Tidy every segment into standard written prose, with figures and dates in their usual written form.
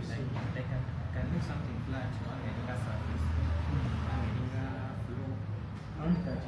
like I can do something flat on a surface. Flow. And that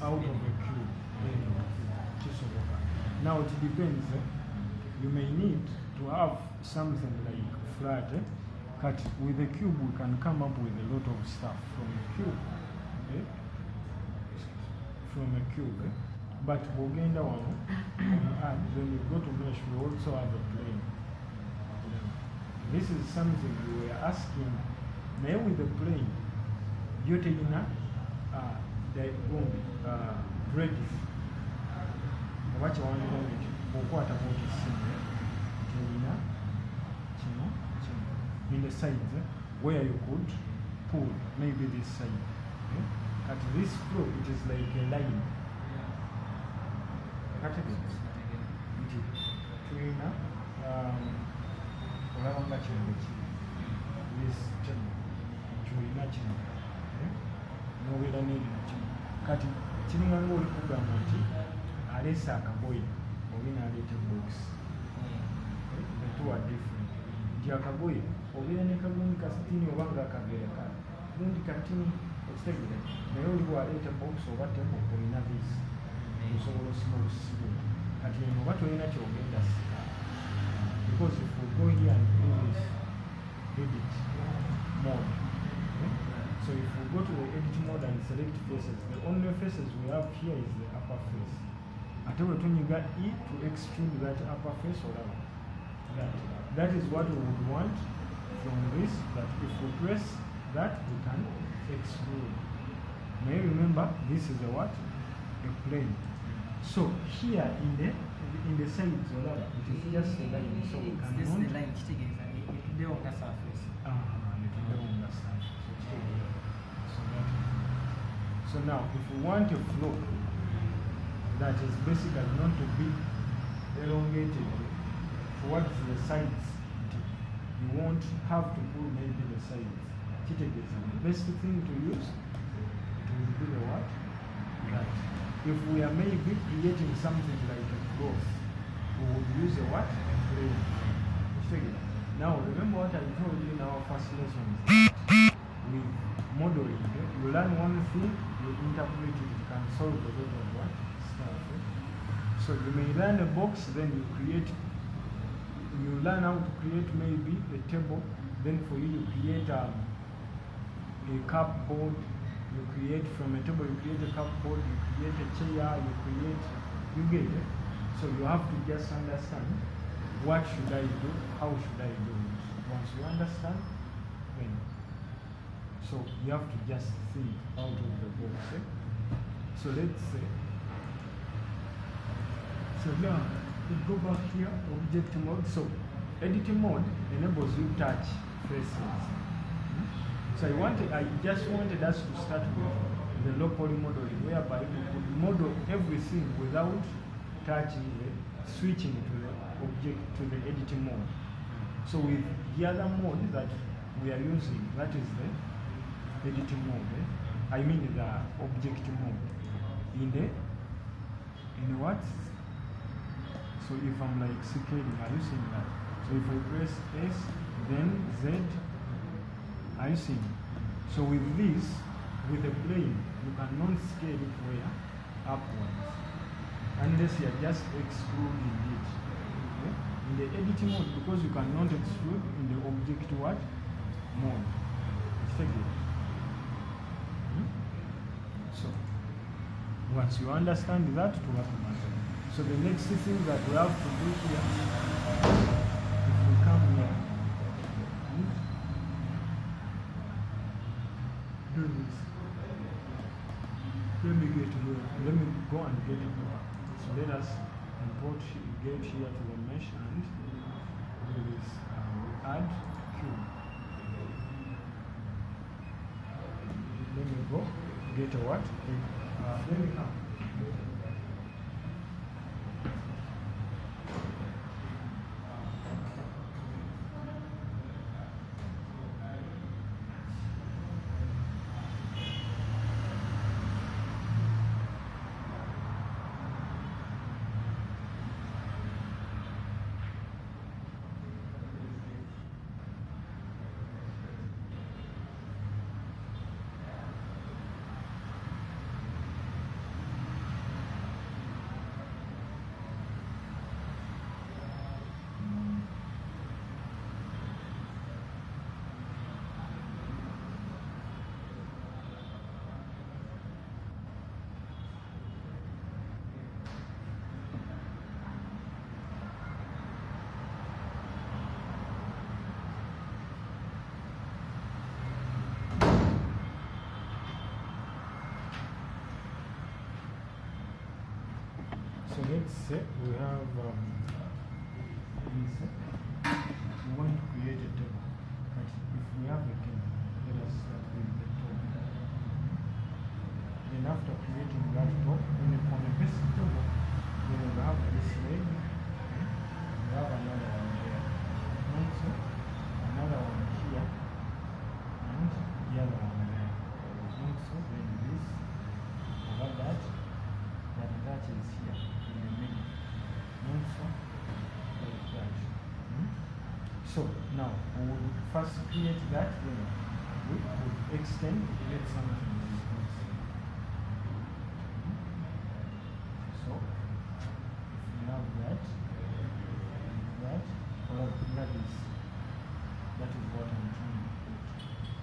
out of a cube. Now it depends. You may need to have something like flat. But with a cube we can come up with a lot of stuff from a cube. Okay? From a cube. But Bogenda one, when you go to mesh, we also have a plane. This is something we were asking. Now with the plane, you're taking the bread. What you want to know in the sides where you could pull maybe this side. Okay? At this flow, it is like a line. Kati kiringa ng'oli kugamba nti aleese akagoye oba n'aleeta box. The two are different. Nti akagoye obeera ne kagundi kasitini oba nga akaveera kagundi katini okitegeera naye oli bw'aleeta box oba tebo olina visi osobola osima olusibula kati eno oba tolina kyogenda sika because if we go here and do this edit mode. So if we go to the edit mode and select faces, the only faces we have here is the upper face. Until we got E to extrude that upper face or that is what we would want from this, that if we press that we can extrude. May you remember this is a what? A plane. So here in the sides or it is just a line, so we can this is the line it on the surface. So now, if we want a flow that is basically not to be elongated towards the sides, you won't have to pull maybe the sides. The best thing to use will be the what? That. If we are maybe creating something like a growth, we would use a what? A plane. Now, remember what I told you in our first lesson. With modeling, you learn one thing, you interpret it, you can solve a lot of what stuff. So you may learn a box, then you learn how to create maybe a table, then for you create a cupboard, you create from a table, you create a cupboard, you create a chair, you get it. So you have to just understand what should I do, how should I do it. Once you understand, then so you have to just think out of the box. So let's say, so now we go back here, object mode. So editing mode enables you touch faces. So I just wanted us to start with the local modeling, whereby we could model everything without switching to the object, to the editing mode. So with the other mode that we are using, that is the editing mode. I mean the object mode. In the what? So if I'm like scaling, are you seeing that? So if I press S, then Z, are you seeing? So with this, with the plane, you cannot scale it where? Upwards. Unless you are just excluding it. Okay? In the editing mode, because you cannot exclude in the object what? Mode. Take it. So once you understand that, to what matter. So the next thing that we have to do here, if we come here, do this. Let me go and get it here. So let us import get here to the mesh and do this. Add cube. Let me go get a what? Let me come. So let's say we have we want to create a table. But if we have a table, let us start with the top. Then after creating that top, on a basic table, then we have this leg. We have another one there. Also, another one here. And the other one there. Also, then this. Over that. Then that is here in the middle. Also, like that. So now we will first create that, then we would extend to create something like this. So if we have that, or that is what I'm trying to put.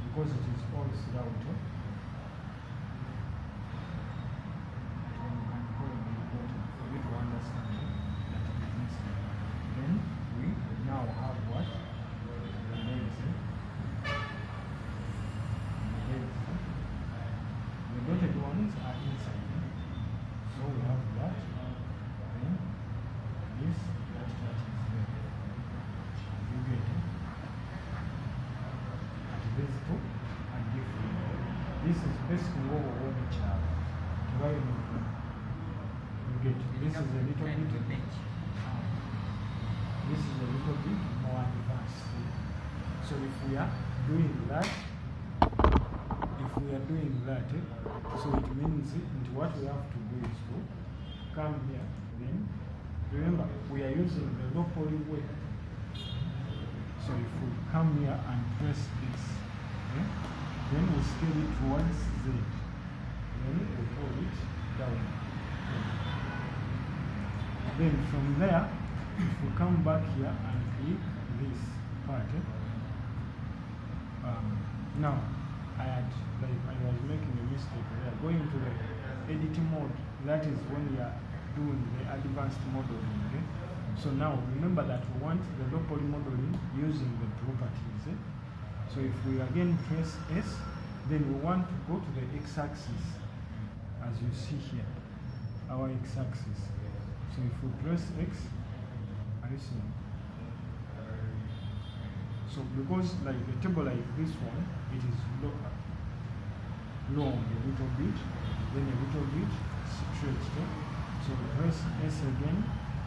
Because it is all throughout. For you to understand that it is inside. Then we now have what? The legs. The dotted ones are inside. So we have that. Then this, that is there. You get it? At this two and different. This is basically what we want to charge. You get it? This is a little bit. This is a little bit more advanced. So if we are doing that, so it means what we have to do is to come here. Then remember we are using the low poly way. So if we come here and press this, then we scale it towards Z. Then we hold it down. Then from there, if we come back here and click this part, now I was making a mistake there. Going to the editing mode, that is when we are doing the advanced modeling. Okay? So now remember that we want the low poly modeling using the properties. So if we again press S, then we want to go to the x-axis, as you see here, our x-axis. So if we press X, are you seeing? So because like a table like this one, it is long a little bit, then a little bit stretched. So press S again,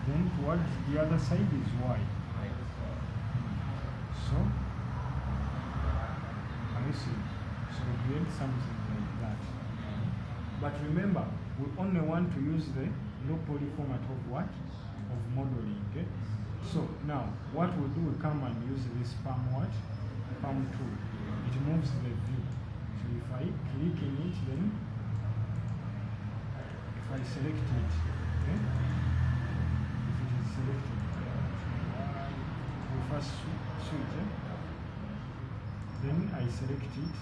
then towards the other side is Y. So, are you seeing? So we create something like that. But remember, we only want to use the low poly format of what? Of modeling. Okay? So now what we do, we come and use this palm tool. It moves the view. So if I click in it, then if I select it, okay? If it is selected, we first switch, then I select it.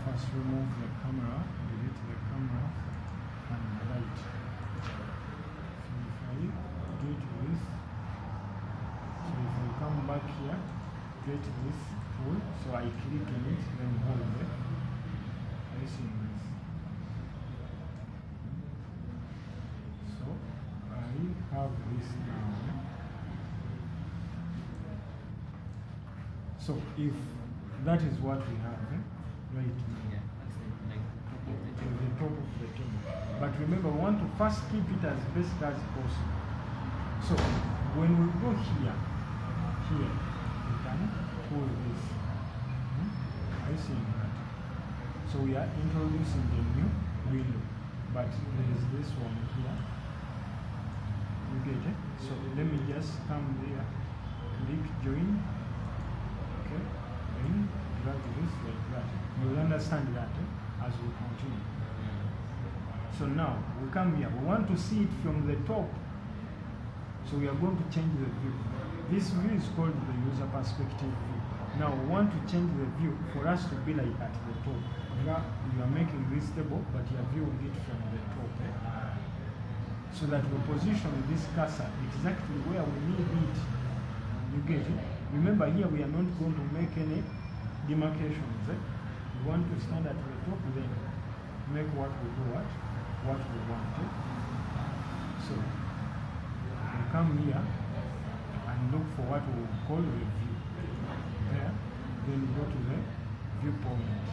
First remove the camera, delete the camera, and right. So if I do this, so if I come back here, get this tool, so I click in it, then hold it. I see this. So I have this now. So if that is what we have, right now, the top of the table. But remember, we want to first keep it as best as possible. So when we go here, we can pull this. I see that. So we are introducing the new window, but there is this one here. You get it? So let me just come there, click join. Okay, then drag this like that. You'll understand that as we continue. So now we come here. We want to see it from the top. So we are going to change the view. This view is called the user perspective view. Now we want to change the view for us to be like at the top. Now you are making this table, but you are viewing it from the top. So that we position this cursor exactly where we need it. You get it? Remember here we are not going to make any demarcations. We want to stand at the top, then make what we do what we want. So we come here and look for what we will call the view. There, then go to the viewpoint.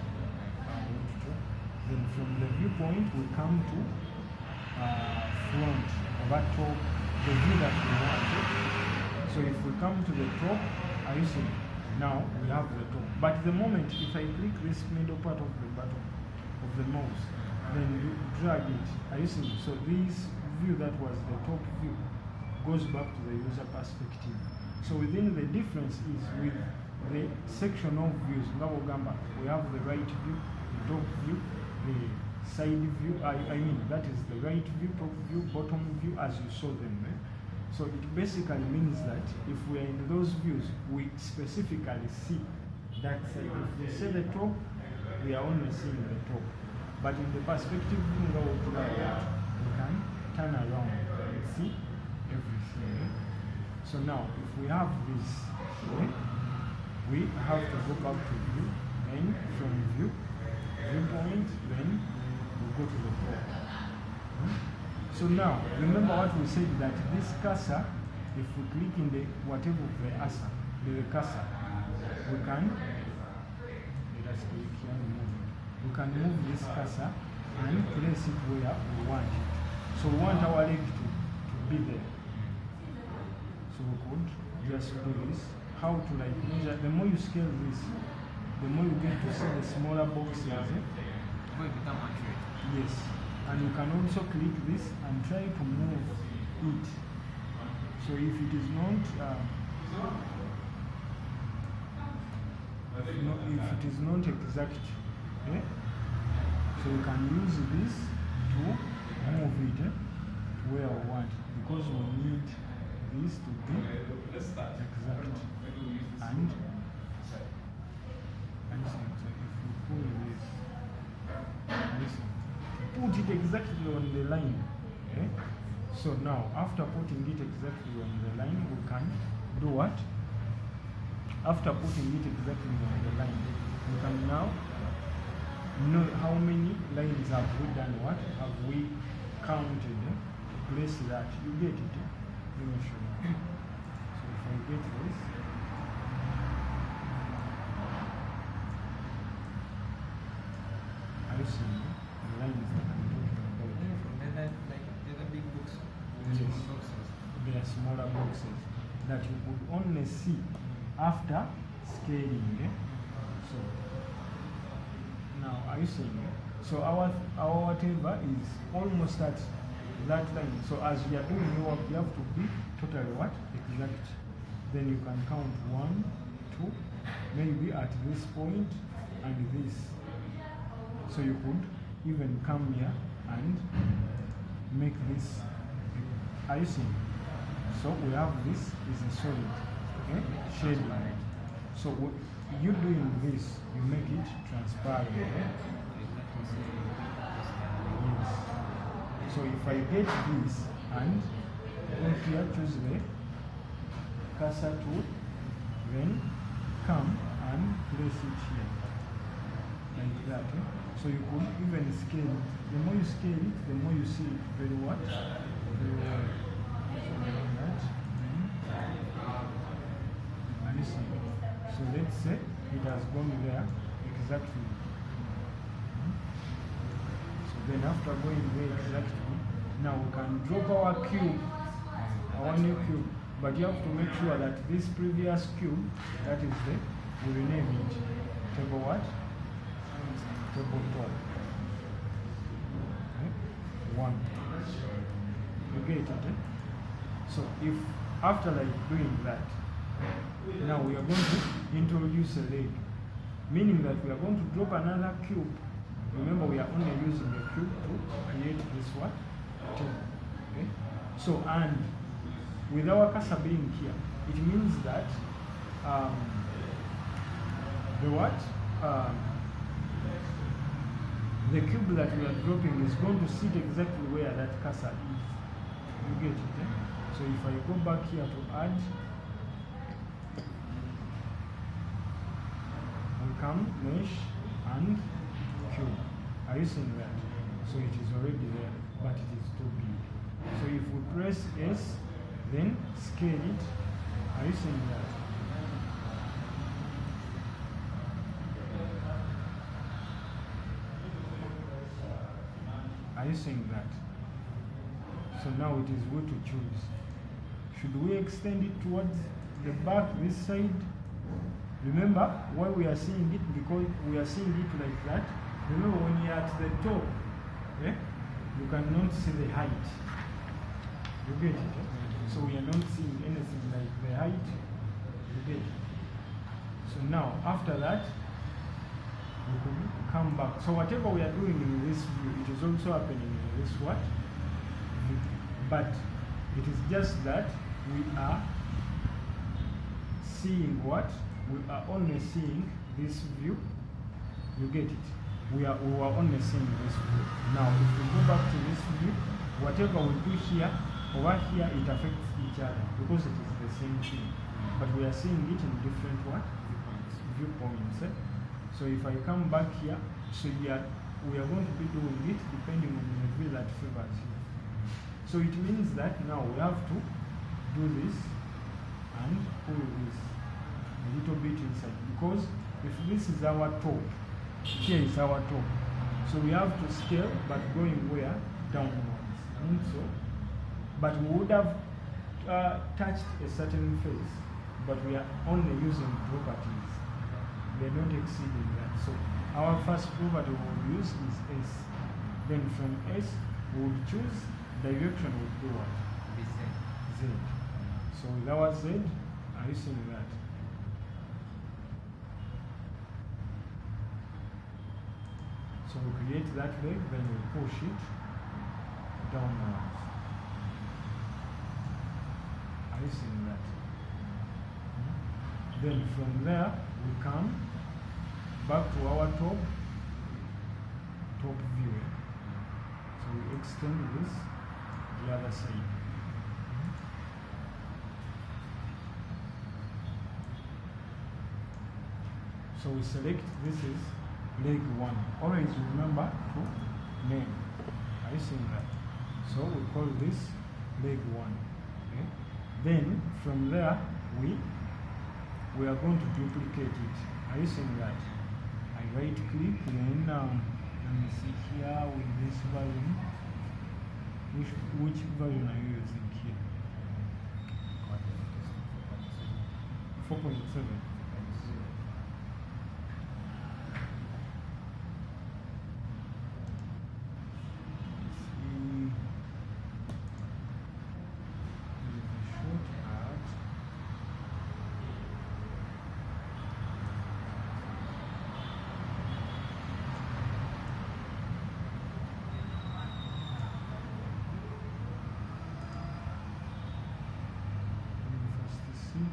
Then from the viewpoint we come to front of that top, the view that we want. So if we come to the top, are you seeing? Now we have the top. But the moment if I click this middle part of the button of the mouse, then you drag it. Are you seeing? So this view that was the top view goes back to the user perspective. So within the difference is with the section of views. We have the right view, the top view, the side view. I mean that is the right view, top view, bottom view as you saw them. So it basically means that if we are in those views, we specifically see that side. If we see the top, we are only seeing the top. But in the perspective view, we can turn around and see everything. So now, if we have this, we have to go back to view, then from viewpoint, then we go to the top. So now, remember what we said, that this cursor, if we click in the whatever the cursor, we can, let us click here and move it. We can move this cursor and place it where we want it. So we want our leg to be there. So we could just do this. How to like measure, the more you scale this, the more you get to see the smaller boxes. Will become accurate. Yes. And you can also click this and try to move it. So if it is not, if it is not exact, so you can use this to move it to where we want, because we need this to be exact. And so if we pull this, listen. Put it exactly on the line. So now, after putting it exactly on the line, we can do what? After putting it exactly on the line, we can now know how many lines have we done, what have we counted, place that. You get it? Let me show you. So if I get this, I see the lines that I'm talking about. They're the big books. Yes. They are smaller boxes that you could only see after scaling. So now are you seeing? So our whatever is almost at that line. So as we are doing your work, you have to be totally what? Exact. Then you can count 1, 2, maybe at this point and this. So you could even come here and make this. Are you seeing? So we have this is a solid, shading. So you doing this, you make it transparent. Yes. So if I get this and go here, choose the cursor tool, then come and place it here, like that. So you could even scale it. The more you scale it, the more you see it very what? Very well. So like that. And you see. So let's say it has gone there exactly. So then after going there exactly, now we can drop our cube, our new cube. But you have to make sure that this previous cube, that is the, we rename it table what? Table top. 1. You get it? So if after like doing that, now we are going to introduce a leg, meaning that we are going to drop another cube. Remember, we are only using the cube to create this what? Okay? So, and with our cursor being here, it means that the what? The cube that we are dropping is going to sit exactly where that cursor is. You get it? So if I go back here to add, come mesh and cube. Are you seeing that? So it is already there, but it is too big. So if we press S, then scale it. Are you seeing that? Are you seeing that? So now it is good to choose. Should we extend it towards the back, this side? Remember why we are seeing it? Because we are seeing it like that. Remember when you are at the top, you cannot see the height. You get it? So we are not seeing anything like the height. You get it? So now after that, we could come back. So whatever we are doing in this view, it is also happening in this what? View. But it is just that we are seeing what? We are only seeing this view. You get it? We are only seeing this view. Now if we go back to this view, whatever we do here, over here it affects each other because it is the same thing. But we are seeing it in different what? Viewpoints. So if I come back here, so we are going to be doing it depending on the view that favors you. So it means that now we have to do this and pull this a little bit inside, because if this is our top, here is our top. So we have to scale, but going where? Downwards. So, but we would have touched a certain face, but we are only using properties. We are not exceeding that. So our first property we will use is S. Then from S we will choose direction will do what? Z. So with our Z, are you seeing that? So we create that leg, then we push it downwards. Are you seeing that? Then from there we come back to our top view. So we extend this the other side. So we select this is leg 1. Always remember to name. Are you seeing that? So we call this leg 1. Okay? Then from there we are going to duplicate it. Are you seeing that? I right click, then let me see here with this version. Which version are you using here? 4.7. See?